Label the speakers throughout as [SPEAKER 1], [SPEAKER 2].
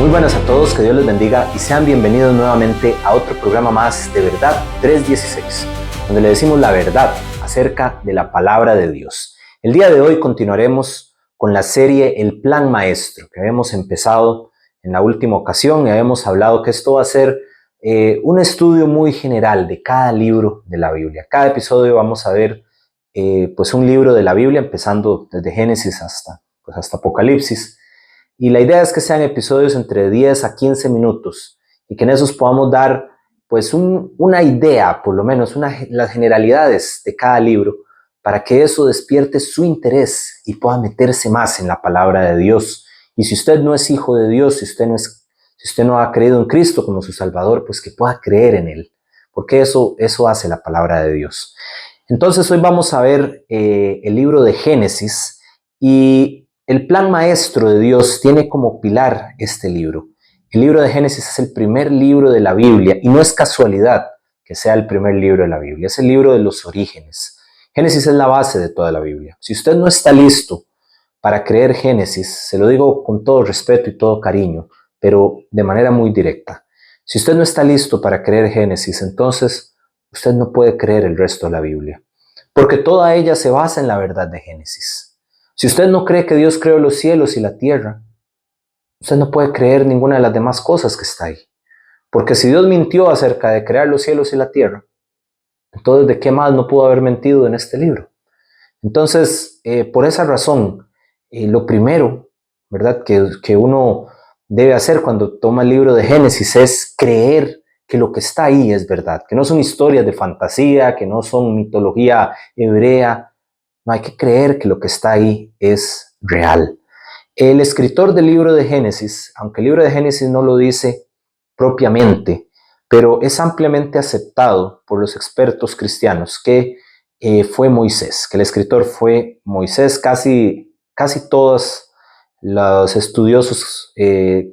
[SPEAKER 1] Muy buenas a todos, que Dios les bendiga y sean bienvenidos nuevamente a otro programa más de Verdad 316, donde le decimos la verdad acerca de la palabra de Dios. El día de hoy continuaremos con la serie El Plan Maestro, que habíamos empezado en la última ocasión y habíamos hablado que esto va a ser un estudio muy general de cada libro de la Biblia. Cada episodio vamos a ver pues un libro de la Biblia, empezando desde Génesis hasta Apocalipsis. Y la idea es que sean episodios entre 10 a 15 minutos y que en esos podamos dar pues una idea, por lo menos las generalidades de cada libro, para que eso despierte su interés y pueda meterse más en la palabra de Dios. Y si usted no es hijo de Dios, si usted no ha creído en Cristo como su Salvador, pues que pueda creer en Él, porque eso hace la palabra de Dios. Entonces hoy vamos a ver el libro de Génesis, y el plan maestro de Dios tiene como pilar este libro. El libro de Génesis es el primer libro de la Biblia y no es casualidad que sea el primer libro de la Biblia, es el libro de los orígenes. Génesis es la base de toda la Biblia. Si usted no está listo para creer Génesis, se lo digo con todo respeto y todo cariño, pero de manera muy directa. Si usted no está listo para creer Génesis, entonces usted no puede creer el resto de la Biblia, porque toda ella se basa en la verdad de Génesis. Si usted no cree que Dios creó los cielos y la tierra, usted no puede creer ninguna de las demás cosas que está ahí. Porque si Dios mintió acerca de crear los cielos y la tierra, entonces ¿de qué más no pudo haber mentido en este libro? Entonces, por esa razón, lo primero, ¿verdad?, que uno debe hacer cuando toma el libro de Génesis es creer que lo que está ahí es verdad, que no son historias de fantasía, que no son mitología hebrea. No, hay que creer que lo que está ahí es real. El escritor del libro de Génesis, aunque el libro de Génesis no lo dice propiamente, pero es ampliamente aceptado por los expertos cristianos que fue Moisés, que el escritor fue Moisés. Casi todos los estudiosos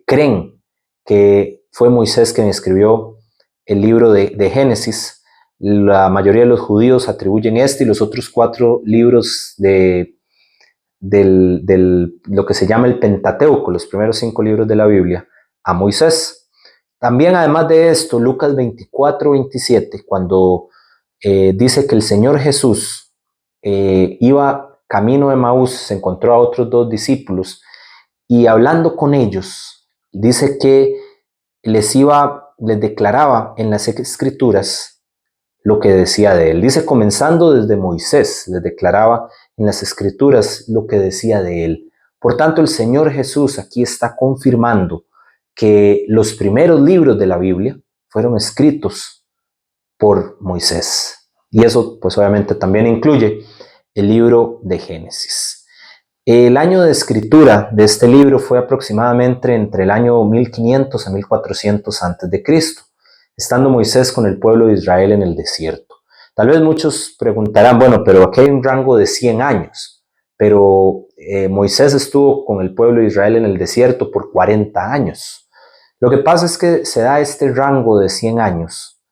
[SPEAKER 1] creen que fue Moisés quien escribió el libro de Génesis. La mayoría de los judíos atribuyen este y los otros 4 libros de lo que se llama el Pentateuco, los primeros 5 libros de la Biblia, a Moisés. También, además de esto, Lucas 24:27, cuando dice que el Señor Jesús iba camino de Emaús, se encontró a otros 2 discípulos y hablando con ellos, dice que les declaraba en las Escrituras lo que decía de él. Dice, comenzando desde Moisés, les declaraba en las Escrituras lo que decía de él. Por tanto, el Señor Jesús aquí está confirmando que los primeros libros de la Biblia fueron escritos por Moisés. Y eso, pues obviamente también incluye el libro de Génesis. El año de escritura de este libro fue aproximadamente entre el año 1500 a 1400 a.C., estando Moisés con el pueblo de Israel en el desierto. Tal vez muchos preguntarán, bueno, pero aquí hay un rango de 100 años, pero Moisés estuvo con el pueblo de Israel en el desierto por 40 años. Lo que pasa es que se da este rango de 100 años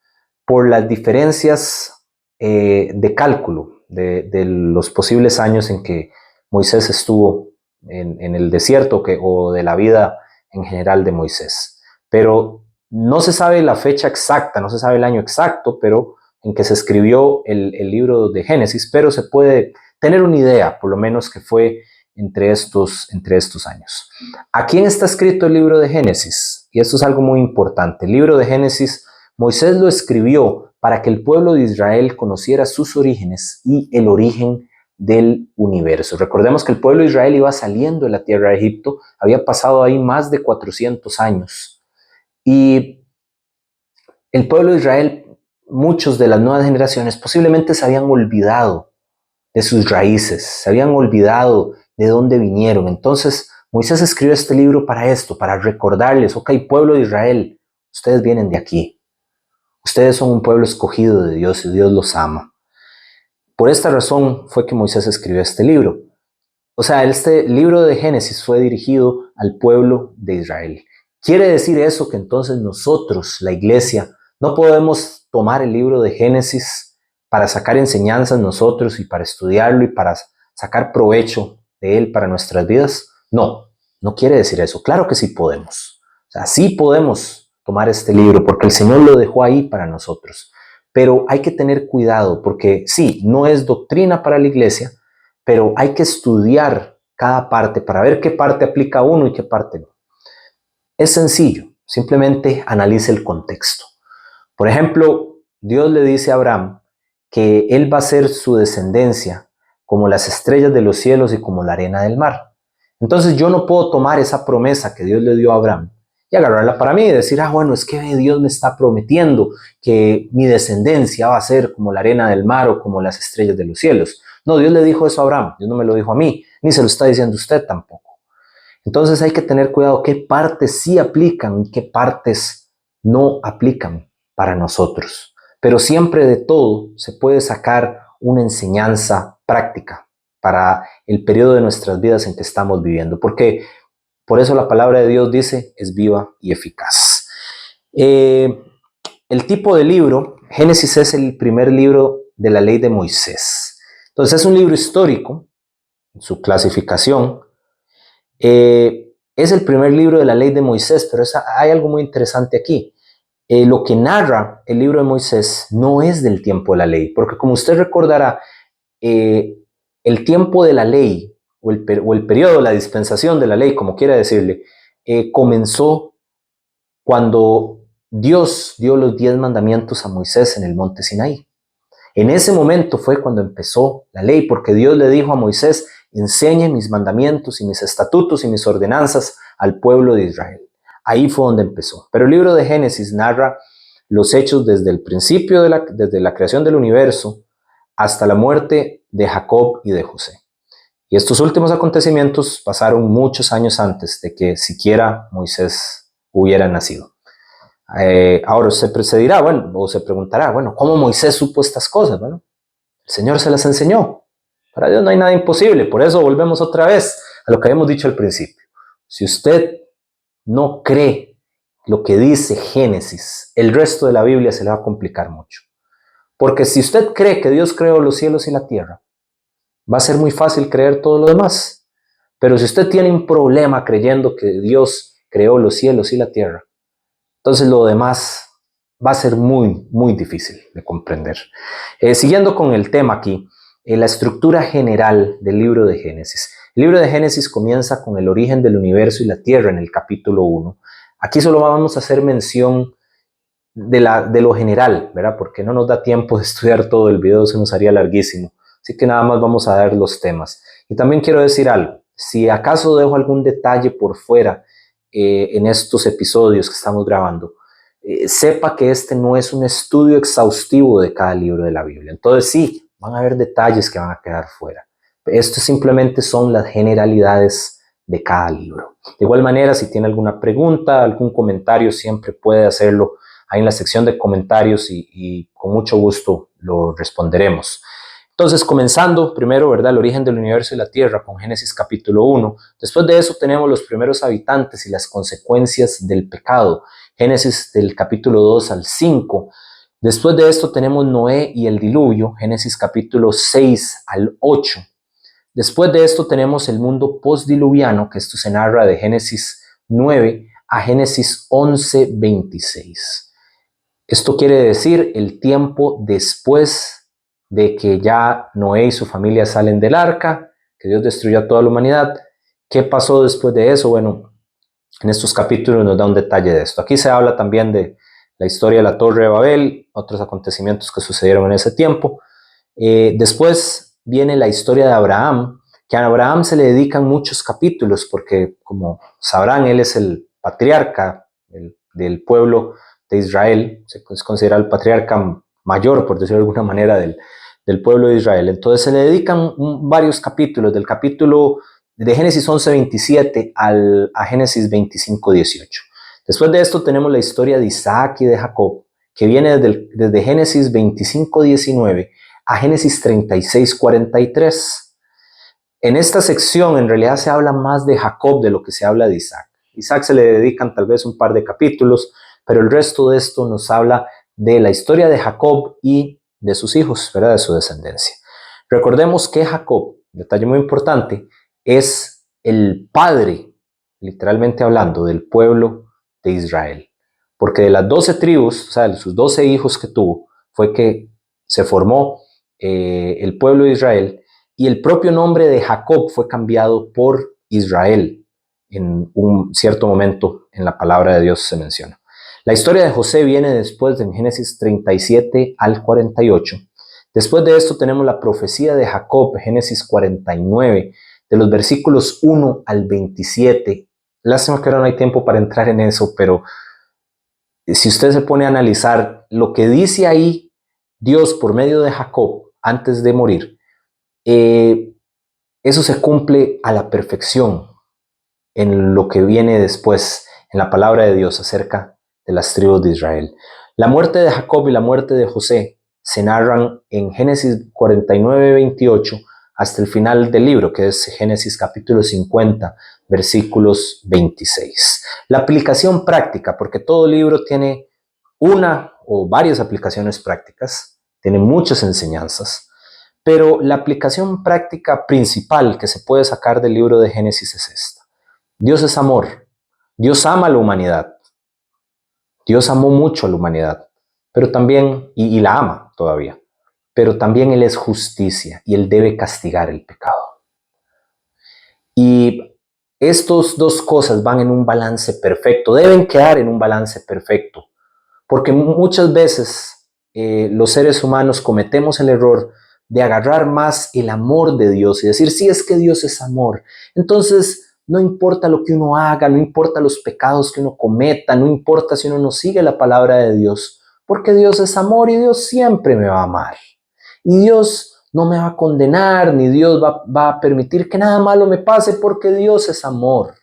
[SPEAKER 1] por las diferencias de cálculo de los posibles años en que Moisés estuvo en el desierto o de la vida en general de Moisés. Pero no se sabe la fecha exacta, no se sabe el año exacto, pero en que se escribió el libro de Génesis, pero se puede tener una idea, por lo menos, que fue entre estos años. ¿A quién está escrito el libro de Génesis? Y esto es algo muy importante. El libro de Génesis, Moisés lo escribió para que el pueblo de Israel conociera sus orígenes y el origen del universo. Recordemos que el pueblo de Israel iba saliendo de la tierra de Egipto, había pasado ahí más de 400 años. Y el pueblo de Israel, muchos de las nuevas generaciones posiblemente se habían olvidado de sus raíces, se habían olvidado de dónde vinieron. Entonces Moisés escribió este libro para esto, para recordarles, ok, pueblo de Israel, ustedes vienen de aquí, ustedes son un pueblo escogido de Dios y Dios los ama. Por esta razón fue que Moisés escribió este libro. O sea, este libro de Génesis fue dirigido al pueblo de Israel. Quiere decir eso que entonces nosotros, la iglesia, no podemos tomar el libro de Génesis para sacar enseñanzas nosotros y para estudiarlo y para sacar provecho de él para nuestras vidas. No, no quiere decir eso. Claro que sí podemos. sea, sí podemos tomar este libro porque el Señor lo dejó ahí para nosotros. Pero hay que tener cuidado porque sí, no es doctrina para la iglesia, pero hay que estudiar cada parte para ver qué parte aplica a uno y qué parte no. Es sencillo, simplemente analice el contexto. Por ejemplo, Dios le dice a Abraham que él va a ser su descendencia como las estrellas de los cielos y como la arena del mar. Entonces yo no puedo tomar esa promesa que Dios le dio a Abraham y agarrarla para mí y decir, bueno, es que Dios me está prometiendo que mi descendencia va a ser como la arena del mar o como las estrellas de los cielos. No, Dios le dijo eso a Abraham, Dios no me lo dijo a mí, ni se lo está diciendo usted tampoco. Entonces hay que tener cuidado qué partes sí aplican y qué partes no aplican para nosotros. Pero siempre de todo se puede sacar una enseñanza práctica para el periodo de nuestras vidas en que estamos viviendo. Porque por eso la palabra de Dios dice, es viva y eficaz. El tipo de libro, Génesis es el primer libro de la ley de Moisés. Entonces es un libro histórico, en su clasificación. Es el primer libro de la ley de Moisés, pero hay algo muy interesante aquí. Lo que narra el libro de Moisés no es del tiempo de la ley, porque como usted recordará, el tiempo de la ley o el periodo, la dispensación de la ley, como quiera decirle, comenzó cuando Dios dio los 10 mandamientos a Moisés en el monte Sinaí. En ese momento fue cuando empezó la ley, porque Dios le dijo a Moisés, enseñe mis mandamientos y mis estatutos y mis ordenanzas al pueblo de Israel. Ahí fue donde empezó. Pero el libro de Génesis narra los hechos desde el principio, desde la creación del universo, hasta la muerte de Jacob y de José. Y estos últimos acontecimientos pasaron muchos años antes de que siquiera Moisés hubiera nacido. Ahora se dirá, bueno, o se preguntará, bueno, ¿cómo Moisés supo estas cosas? Bueno, el Señor se las enseñó. Para Dios no hay nada imposible. Por eso volvemos otra vez a lo que habíamos dicho al principio. Si usted no cree lo que dice Génesis, el resto de la Biblia se le va a complicar mucho. Porque si usted cree que Dios creó los cielos y la tierra, va a ser muy fácil creer todo lo demás. Pero si usted tiene un problema creyendo que Dios creó los cielos y la tierra, entonces lo demás va a ser muy, muy difícil de comprender. Siguiendo con el tema aquí, la estructura general del libro de Génesis. El libro de Génesis comienza con el origen del universo y la tierra en el capítulo 1. Aquí solo vamos a hacer mención de lo general, ¿verdad? Porque no nos da tiempo de estudiar todo, el video se nos haría larguísimo. Así que nada más vamos a dar los temas. Y también quiero decir algo, si acaso dejo algún detalle por fuera en estos episodios que estamos grabando, sepa que este no es un estudio exhaustivo de cada libro de la Biblia. Entonces sí, van a haber detalles que van a quedar fuera. Esto simplemente son las generalidades de cada libro. De igual manera, si tiene alguna pregunta, algún comentario, siempre puede hacerlo ahí en la sección de comentarios y con mucho gusto lo responderemos. Entonces, comenzando primero, ¿verdad? El origen del universo y la tierra con Génesis capítulo 1. Después de eso tenemos los primeros habitantes y las consecuencias del pecado. Génesis del capítulo 2 al 5. Después de esto tenemos Noé y el diluvio. Génesis capítulo 6 al 8. Después de esto tenemos el mundo postdiluviano, que esto se narra de Génesis 9 a Génesis 11, 26. Esto quiere decir el tiempo después de que ya Noé y su familia salen del arca, que Dios destruyó a toda la humanidad. ¿Qué pasó después de eso? Bueno, en estos capítulos nos da un detalle de esto. Aquí se habla también de la historia de la Torre de Babel, otros acontecimientos que sucedieron en ese tiempo. Después viene la historia de Abraham, que a Abraham se le dedican muchos capítulos, porque como sabrán, él es el patriarca del pueblo de Israel, es considerado el patriarca mayor, por decirlo de alguna manera, del pueblo de Israel. Entonces se le dedican varios capítulos, del capítulo de Génesis 11:27 a Génesis 25:18. Después de esto tenemos la historia de Isaac y de Jacob, que viene desde Génesis 25:19 a Génesis 36:43. En esta sección en realidad se habla más de Jacob de lo que se habla de Isaac. Isaac se le dedican tal vez un par de capítulos, pero el resto de esto nos habla de la historia de Jacob y de sus hijos, ¿verdad? De su descendencia. Recordemos que Jacob, detalle muy importante, es el padre, literalmente hablando, del pueblo de Israel. Porque de las 12 tribus, o sea, de sus 12 hijos que tuvo, fue que se formó el pueblo de Israel, y el propio nombre de Jacob fue cambiado por Israel. En un cierto momento en la palabra de Dios se menciona. La historia de José viene después de Génesis 37 al 48. Después de esto tenemos la profecía de Jacob, Génesis 49, de los versículos 1 al 27. Lástima que ahora no hay tiempo para entrar en eso, pero si usted se pone a analizar lo que dice ahí Dios por medio de Jacob antes de morir, eso se cumple a la perfección en lo que viene después, en la palabra de Dios acerca de las tribus de Israel. La muerte de Jacob y la muerte de José se narran en Génesis 49, 28 hasta el final del libro, que es Génesis capítulo 50, versículos 26. La aplicación práctica, porque todo libro tiene una o varias aplicaciones prácticas, tiene muchas enseñanzas, pero la aplicación práctica principal que se puede sacar del libro de Génesis es esta. Dios es amor. Dios ama a la humanidad. Dios amó mucho a la humanidad, pero también, y la ama todavía, pero también Él es justicia y Él debe castigar el pecado. Y estas dos cosas van en un balance perfecto, deben quedar en un balance perfecto, porque muchas veces los seres humanos cometemos el error de agarrar más el amor de Dios y decir, sí, es que Dios es amor. Entonces, no importa lo que uno haga, no importa los pecados que uno cometa, no importa si uno no sigue la palabra de Dios, porque Dios es amor y Dios siempre me va a amar. Y Dios no me va a condenar, ni Dios va a permitir que nada malo me pase, porque Dios es amor.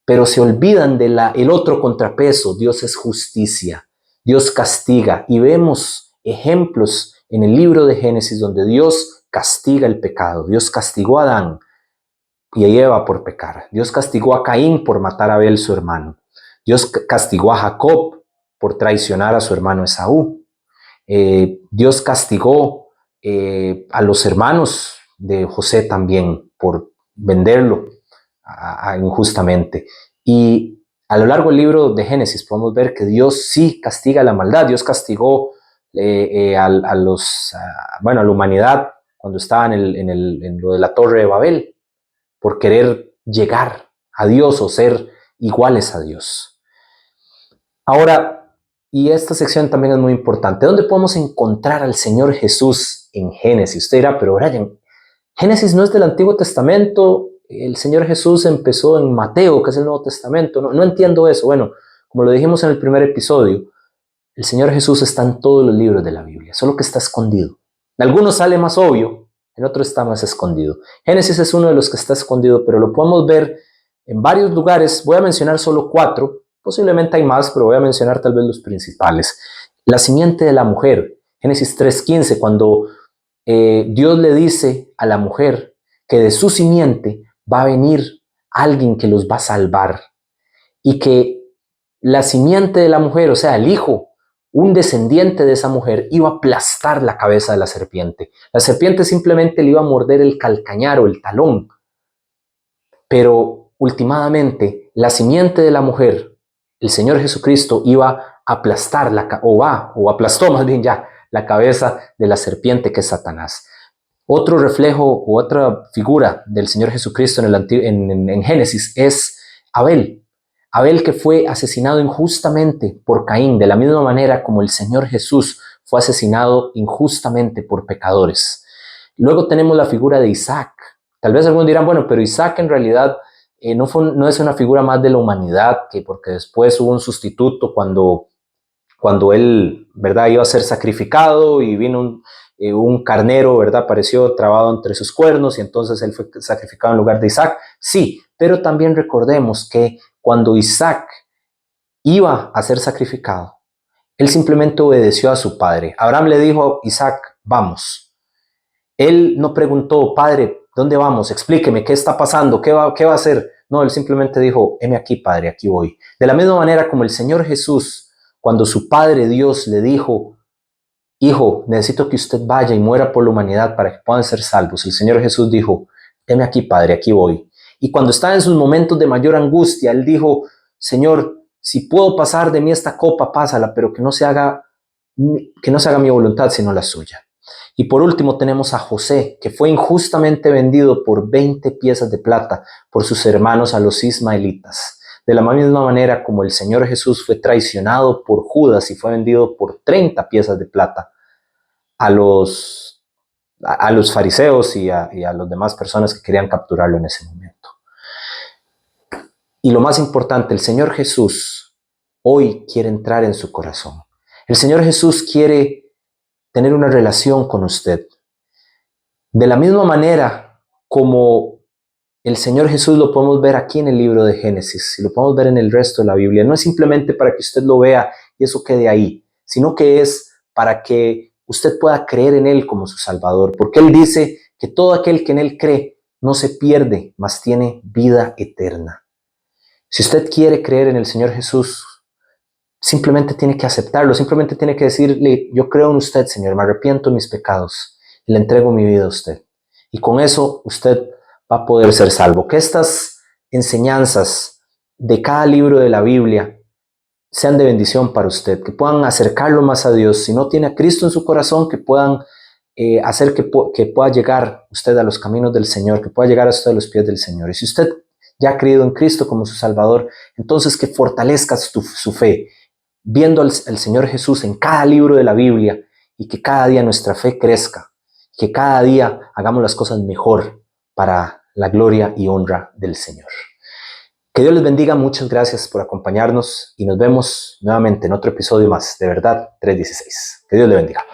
[SPEAKER 1] Pero se olvidan del otro contrapeso, Dios es justicia, Dios castiga. Y vemos ejemplos en el libro de Génesis donde Dios castiga el pecado. Dios castigó a Adán y a Eva por pecar. Dios castigó a Caín por matar a Abel, su hermano. Dios castigó a Jacob por traicionar a su hermano Esaú. Dios castigó a los hermanos de José también por venderlo injustamente. Y a lo largo del libro de Génesis podemos ver que Dios sí castiga la maldad. Dios castigó a la humanidad cuando estaba en lo de la Torre de Babel, por querer llegar a Dios o ser iguales a Dios. Ahora, y esta sección también es muy importante, ¿dónde podemos encontrar al Señor Jesús en Génesis? Usted dirá, pero Brian, Génesis no es del Antiguo Testamento, el Señor Jesús empezó en Mateo, que es el Nuevo Testamento. No entiendo eso. Bueno, como lo dijimos en el primer episodio, el Señor Jesús está en todos los libros de la Biblia, solo que está escondido. En algunos sale más obvio, en otros está más escondido. Génesis es uno de los que está escondido, pero lo podemos ver en varios lugares. Voy a mencionar solo 4, posiblemente hay más, pero voy a mencionar tal vez los principales. La simiente de la mujer, Génesis 3:15, cuando Dios le dice a la mujer que de su simiente va a venir alguien que los va a salvar, y que la simiente de la mujer, o sea, el hijo, un descendiente de esa mujer, iba a aplastar la cabeza de la serpiente. La serpiente simplemente le iba a morder el calcañar o el talón, pero últimamente la simiente de la mujer, el Señor Jesucristo, iba a aplastar o aplastó más bien ya la cabeza de la serpiente, que es Satanás. Otro reflejo u otra figura del Señor Jesucristo en Génesis es Abel. Abel, que fue asesinado injustamente por Caín, de la misma manera como el Señor Jesús fue asesinado injustamente por pecadores. Luego tenemos la figura de Isaac. Tal vez algunos dirán, bueno, pero Isaac en realidad no es una figura más de la humanidad, porque después hubo un sustituto cuando él, ¿verdad?, iba a ser sacrificado, y vino un carnero, ¿verdad?, apareció trabado entre sus cuernos, y entonces él fue sacrificado en lugar de Isaac. Sí, pero también recordemos que cuando Isaac iba a ser sacrificado, él simplemente obedeció a su padre. Abraham le dijo a Isaac, vamos. Él no preguntó, padre, ¿dónde vamos? Explíqueme, ¿qué está pasando? ¿Qué va a hacer? No, él simplemente dijo, heme aquí, padre, aquí voy. De la misma manera como el Señor Jesús, cuando su Padre Dios le dijo, hijo, necesito que usted vaya y muera por la humanidad para que puedan ser salvos, el Señor Jesús dijo, heme aquí, Padre, aquí voy. Y cuando estaba en sus momentos de mayor angustia, él dijo, Señor, si puedo pasar de mí esta copa, pásala, pero que no se haga mi voluntad, sino la suya. Y por último tenemos a José, que fue injustamente vendido por 20 piezas de plata por sus hermanos a los ismaelitas. De la misma manera como el Señor Jesús fue traicionado por Judas y fue vendido por 30 piezas de plata a los fariseos y a las demás personas que querían capturarlo en ese momento. Y lo más importante, el Señor Jesús hoy quiere entrar en su corazón. El Señor Jesús quiere tener una relación con usted. De la misma manera como el Señor Jesús lo podemos ver aquí en el libro de Génesis y lo podemos ver en el resto de la Biblia. No es simplemente para que usted lo vea y eso quede ahí, sino que es para que usted pueda creer en Él como su Salvador. Porque Él dice que todo aquel que en Él cree no se pierde, mas tiene vida eterna. Si usted quiere creer en el Señor Jesús, simplemente tiene que aceptarlo, simplemente tiene que decirle, yo creo en usted, Señor, me arrepiento de mis pecados y le entrego mi vida a usted. Y con eso usted va a poder ser salvo. Que estas enseñanzas de cada libro de la Biblia sean de bendición para usted, que puedan acercarlo más a Dios. Si no tiene a Cristo en su corazón, que puedan hacer que pueda llegar usted a los caminos del Señor, que pueda llegar a usted a los pies del Señor. Y si usted ya ha creído en Cristo como su Salvador, entonces que fortalezca su fe, viendo al Señor Jesús en cada libro de la Biblia y que cada día nuestra fe crezca, que cada día hagamos las cosas mejor para la gloria y honra del Señor. Que Dios les bendiga, muchas gracias por acompañarnos y nos vemos nuevamente en otro episodio más de Verdad 316. Que Dios les bendiga.